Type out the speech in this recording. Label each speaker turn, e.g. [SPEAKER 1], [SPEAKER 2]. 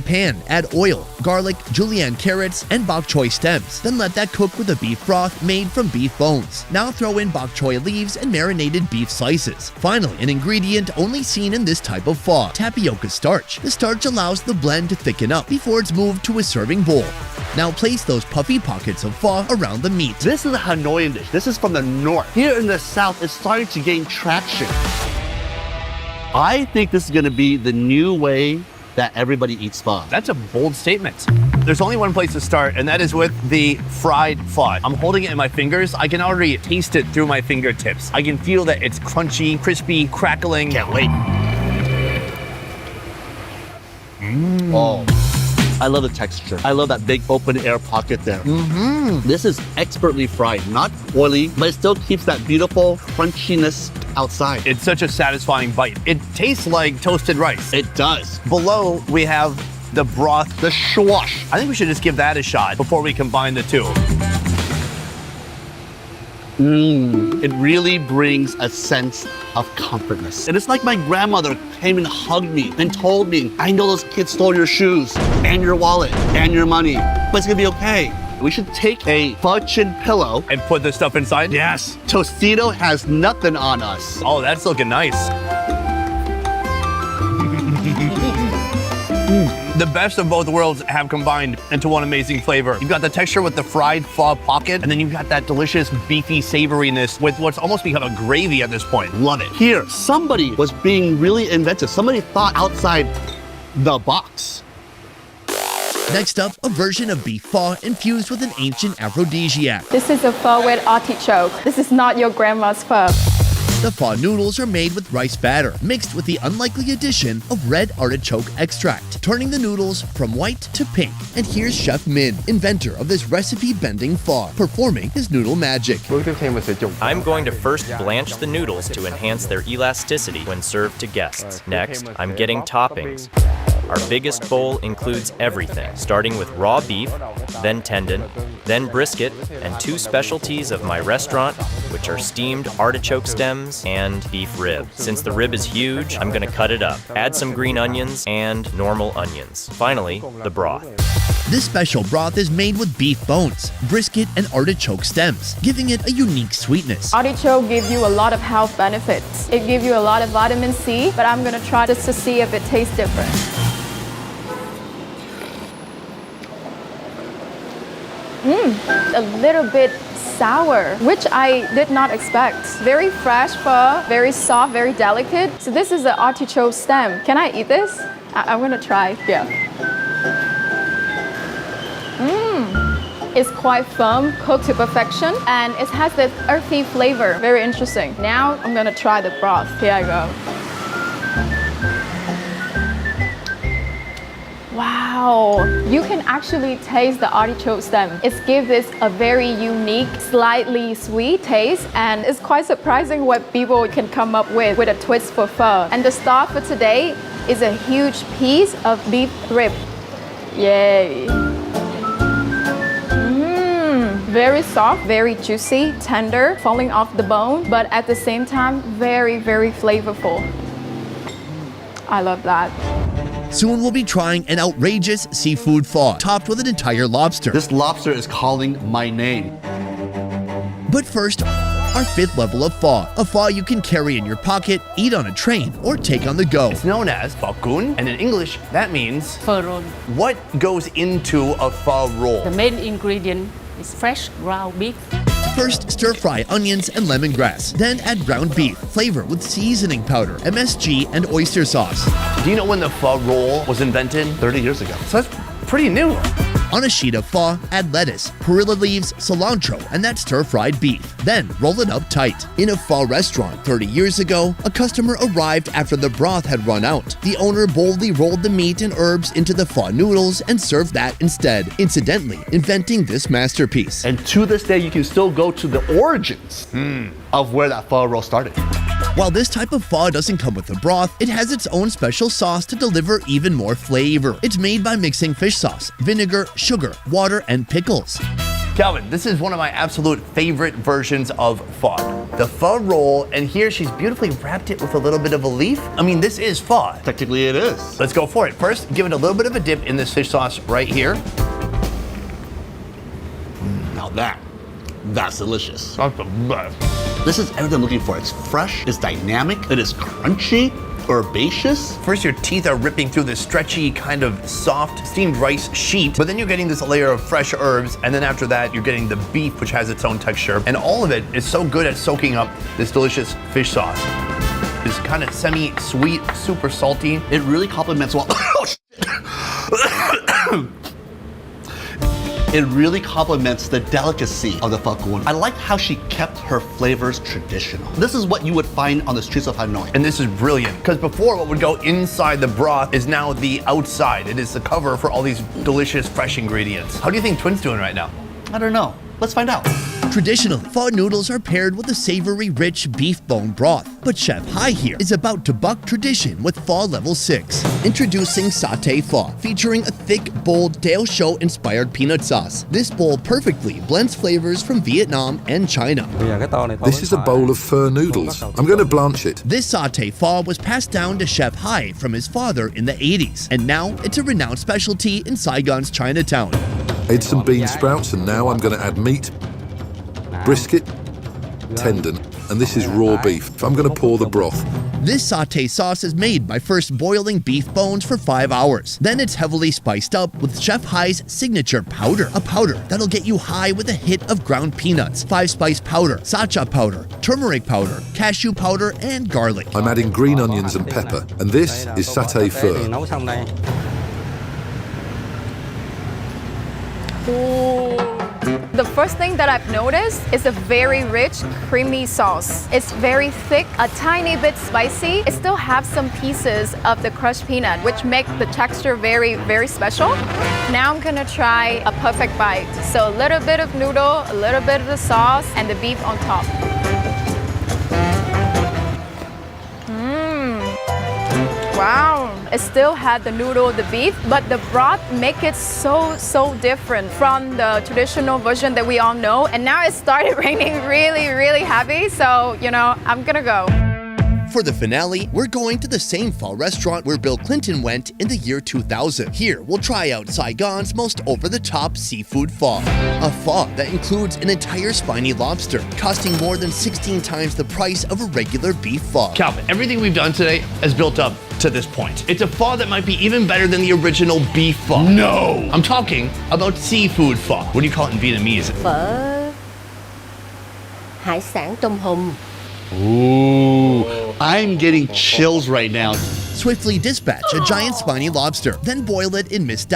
[SPEAKER 1] pan, add oil, garlic, julienne carrots, and bok choy stems. Then let that cook with a beef broth made from beef bones. Now throw in bok choy leaves and marinated beef slices. Finally, an ingredient only seen in this type of pho, tapioca starch. The starch allows the blend to thicken up before it's moved to a serving bowl. Now place those puffy pockets of pho around the meat.
[SPEAKER 2] This is a Hanoian dish. This is from the north. Here in the south, it's starting to gain traction. I think this is going to be the new way that everybody eats pho.
[SPEAKER 3] That's a bold statement. There's only one place to start, and that is with the fried pho. I'm holding it in my fingers. I can already taste it through my fingertips. I can feel that it's crunchy, crispy, crackling.
[SPEAKER 2] Can't wait. Oh, I love the texture. I love that big open air pocket there. This is expertly fried, not oily, but it still keeps that beautiful crunchiness outside.
[SPEAKER 3] It's such a satisfying bite. It tastes like toasted rice.
[SPEAKER 2] It does.
[SPEAKER 3] Below, we have the broth.
[SPEAKER 2] The swash.
[SPEAKER 3] I think we should just give that a shot before we combine the two.
[SPEAKER 2] It really brings a sense of comfortness. And it's like my grandmother came and hugged me and told me, I know those kids stole your shoes and your wallet and your money, but it's gonna be okay. We should take a pho chin pillow.
[SPEAKER 3] And put this stuff inside?
[SPEAKER 2] Yes. Tostito has nothing on us.
[SPEAKER 3] Oh, that's looking nice. The best of both worlds have combined into one amazing flavor. You've got the texture with the fried pho pocket, and then you've got that delicious beefy savoriness with what's almost become a gravy at this point.
[SPEAKER 2] Love it. Here, somebody was being really inventive. Somebody thought outside the box.
[SPEAKER 1] Next up, a version of beef pho infused with an ancient aphrodisiac.
[SPEAKER 4] This is a pho with artichoke. This is not your grandma's pho.
[SPEAKER 1] The pho noodles are made with rice batter, mixed with the unlikely addition of red artichoke extract, turning the noodles from white to pink. And here's Chef Min, inventor of this recipe-bending pho, performing his noodle magic.
[SPEAKER 5] I'm going to first blanch the noodles to enhance their elasticity when served to guests. Next, I'm getting toppings. Our biggest bowl includes everything, starting with raw beef, then tendon, then brisket, and two specialties of my restaurant, which are steamed artichoke stems and beef rib. Since the rib is huge, I'm gonna cut it up. Add some green onions and normal onions. Finally, the broth.
[SPEAKER 1] This special broth is made with beef bones, brisket, and artichoke stems, giving it a unique sweetness.
[SPEAKER 4] Artichoke gives you a lot of health benefits. It gives you a lot of vitamin C, but I'm gonna try this to see if it tastes different. A little bit sour, which I did not expect. Very fresh pho, very soft, very delicate. So this is the artichoke stem. Can I eat this? I'm gonna try, yeah. It's quite firm, cooked to perfection, and it has this earthy flavor. Very interesting. Now I'm gonna try the broth. Here I go. Wow, you can actually taste the artichoke stem. It gives this a very unique, slightly sweet taste, and it's quite surprising what people can come up with a twist for pho. And the star for today is a huge piece of beef rib. Yay. Very soft, very juicy, tender, falling off the bone, but at the same time, very, very flavorful. I love that.
[SPEAKER 1] Soon we'll be trying an outrageous seafood pho, topped with an entire lobster.
[SPEAKER 2] This lobster is calling my name.
[SPEAKER 1] But first, our fifth level of pho, a pho you can carry in your pocket, eat on a train, or take on the go.
[SPEAKER 3] It's known as pho kun, and in English, that means
[SPEAKER 6] Pho roll.
[SPEAKER 3] what goes into a pho roll?
[SPEAKER 6] The main ingredient is fresh ground beef.
[SPEAKER 1] First, stir-fry onions and lemongrass. Then add ground beef, flavor with seasoning powder, MSG, and oyster sauce.
[SPEAKER 3] Do you know when the pho roll was invented?
[SPEAKER 2] 30 years ago.
[SPEAKER 3] So that's pretty new.
[SPEAKER 1] On a sheet of pho, add lettuce, perilla leaves, cilantro, and that stir-fried beef. Then roll it up tight. In a pho restaurant 30 years ago, a customer arrived after the broth had run out. The owner boldly rolled the meat and herbs into the pho noodles and served that instead, incidentally inventing this masterpiece.
[SPEAKER 2] And to this day, you can still go to the origins of where that pho roll started.
[SPEAKER 1] While this type of pho doesn't come with a broth, it has its own special sauce to deliver even more flavor. It's made by mixing fish sauce, vinegar, sugar, water, and pickles.
[SPEAKER 3] Calvin, this is one of my absolute favorite versions of pho. The pho roll, and here she's beautifully wrapped it with a little bit of a leaf. I mean, this is pho.
[SPEAKER 2] Technically it is.
[SPEAKER 3] Let's go for it. First, give it a little bit of a dip in this fish sauce right here.
[SPEAKER 2] Now that's delicious.
[SPEAKER 3] That's the best.
[SPEAKER 2] This is everything I'm looking for. It's fresh, it's dynamic, it is crunchy, herbaceous.
[SPEAKER 3] First, your teeth are ripping through this stretchy, kind of soft steamed rice sheet, but then you're getting this layer of fresh herbs, and then after that, you're getting the beef, which has its own texture, and all of it is so good at soaking up this delicious fish sauce. It's kind of semi-sweet, super salty.
[SPEAKER 2] It really complements well. It really complements the delicacy of the pho cuon. I like how she kept her flavors traditional. This is what you would find on the streets of Hanoi.
[SPEAKER 3] And this is brilliant, because before what would go inside the broth is now the outside. It is the cover for all these delicious, fresh ingredients. How do you think Twin's doing right now?
[SPEAKER 2] I don't know. Let's find out.
[SPEAKER 1] Traditionally, pho noodles are paired with a savory, rich beef bone broth. But Chef Hai here is about to buck tradition with pho level 6. Introducing Satay Pho, featuring a thick, bold Dao Shou inspired peanut sauce. This bowl perfectly blends flavors from Vietnam and China.
[SPEAKER 7] This is a bowl of pho noodles. I'm going to blanch it.
[SPEAKER 1] This Satay Pho was passed down to Chef Hai from his father in the 80s, and now it's a renowned specialty in Saigon's Chinatown.
[SPEAKER 7] Add some bean sprouts, and now I'm going to add meat, brisket, tendon, and this is raw beef. I'm going to pour the broth.
[SPEAKER 1] This satay sauce is made by first boiling beef bones for 5 hours. Then it's heavily spiced up with Chef Hai's signature powder, a powder that'll get you high with a hit of ground peanuts, 5-spice powder, sacha powder, turmeric powder, cashew powder, and garlic.
[SPEAKER 7] I'm adding green onions and pepper, and this is satay pho.
[SPEAKER 4] The first thing that I've noticed is a very rich, creamy sauce. It's very thick, a tiny bit spicy. It still has some pieces of the crushed peanut, which make the texture very, very special. Now I'm gonna try a perfect bite. So a little bit of noodle, a little bit of the sauce, and the beef on top. Wow, it still had the noodle, the beef, but the broth make it so different from the traditional version that we all know. And now it started raining really heavy, so, I'm gonna go.
[SPEAKER 1] For the finale, we're going to the same pho restaurant where Bill Clinton went in the year 2000. Here, we'll try out Saigon's most over-the-top seafood pho. A pho that includes an entire spiny lobster, costing more than 16 times the price of a regular beef pho.
[SPEAKER 3] Calvin, everything we've done today has built up to this point. It's a pho that might be even better than the original beef pho. No! I'm talking about seafood pho. What do you call it in Vietnamese?
[SPEAKER 8] Phở hải sản tôm hùm.
[SPEAKER 2] Ooh, I'm getting chills right now.
[SPEAKER 1] Swiftly dispatch a giant spiny lobster, then boil it in Miss Dao